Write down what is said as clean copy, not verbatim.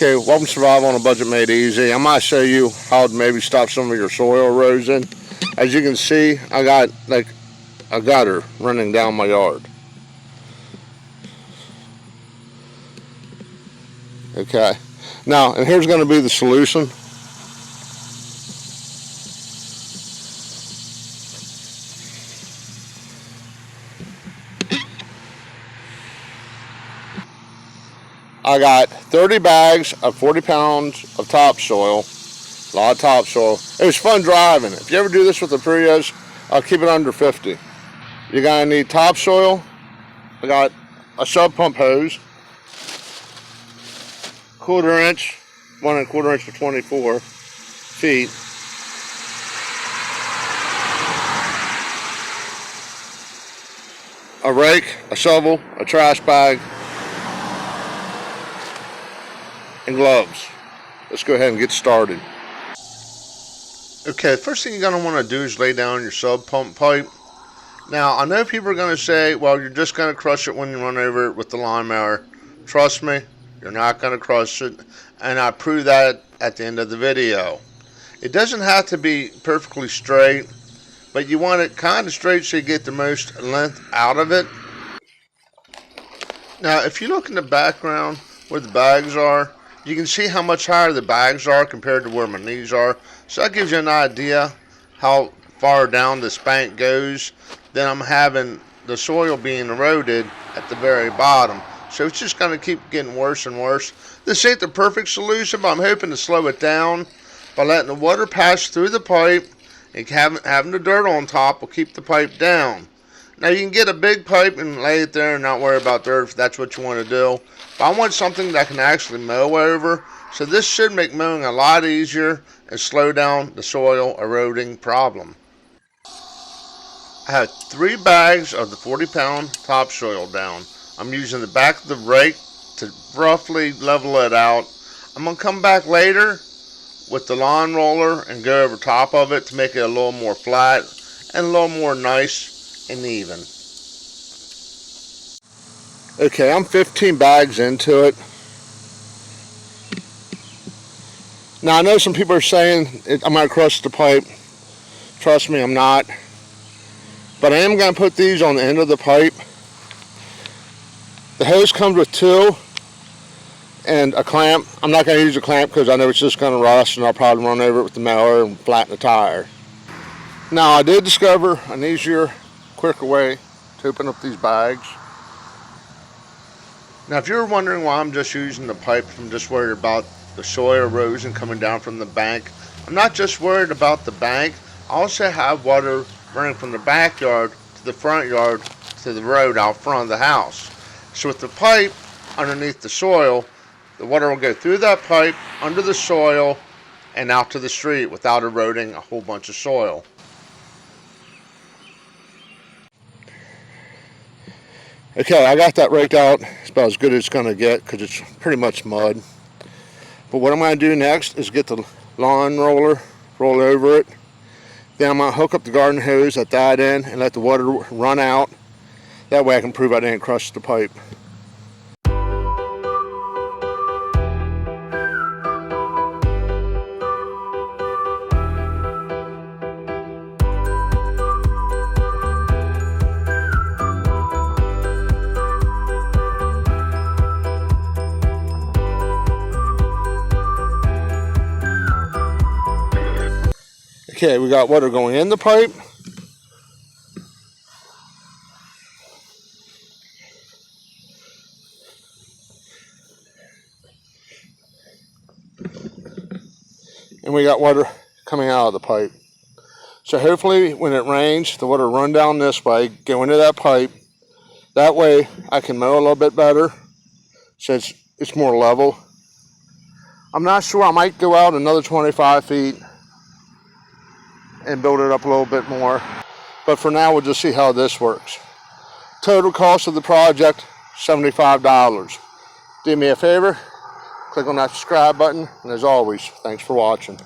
Okay, welcome to Survival on a Budget Made Easy. I'm going to show you how to maybe stop some of your soil erosion. As you can see, I got like a gutter running down my yard. Okay, now, and here's going to be the solution. I got 30 bags of 40 pounds of topsoil, a lot of topsoil. It was fun driving. If you ever do this with the Prius, I'll keep it under 50. You're going to need topsoil. I got a sub pump hose, 1/4 inch, 1 1/4 inch for 24 feet. A rake, a shovel, a trash bag, and gloves. Let's go ahead and get started. Okay, first thing you're going to want to do is lay down your sub pump pipe. Now, I know people are going to say, well, you're just going to crush it when you run over it with the lawnmower. Trust me, you're not going to crush it, and I prove that at the end of the video. It doesn't have to be perfectly straight, but you want it kind of straight so you get the most length out of it. Now, if you look in the background where the bags are, you can see how much higher the bags are compared to where my knees are. So that gives you an idea how far down this bank goes. Then I'm having the soil being eroded at the very bottom. So it's just going to keep getting worse and worse. This ain't the perfect solution, but I'm hoping to slow it down by letting the water pass through the pipe, and having the dirt on top will keep the pipe down. Now you can get a big pipe and lay it there and not worry about dirt if that's what you want to do. But I want something that can actually mow over. So this should make mowing a lot easier and slow down the soil eroding problem. I have 3 bags of the 40-pound topsoil down. I'm using the back of the rake to roughly level it out. I'm going to come back later with the lawn roller and go over top of it to make it a little more flat and a little more nice and even. Okay, I'm 15 bags into it. Now I know some people are saying I might crush the pipe. Trust me, I'm not. But I am going to put these on the end of the pipe. The hose comes with 2 and a clamp. I'm not going to use a clamp because I know it's just going to rust and I'll probably run over it with the mower and flatten the tire. Now I did discover an easier, quicker way to open up these bags. Now if you're wondering why I'm just using the pipes, I'm just worried about the soil erosion coming down from the bank. I'm not just worried about the bank. I also have water running from the backyard to the front yard to the road out front of the house. So with the pipe underneath the soil, the water will go through that pipe, under the soil, and out to the street without eroding a whole bunch of soil. Okay, I got that raked out. It's about as good as it's going to get because it's pretty much mud. But what I'm going to do next is get the lawn roller, roll over it. Then I'm going to hook up the garden hose at that end and let the water run out. That way I can prove I didn't crush the pipe. Okay, we got water going in the pipe. And we got water coming out of the pipe. So hopefully when it rains, the water run down this way, go into that pipe. That way I can mow a little bit better since it's more level. I'm not sure, I might go out another 25 feet and build it up a little bit more. But for now, we'll just see how this works. Total cost of the project, $75. Do me a favor, click on that subscribe button, and as always, thanks for watching.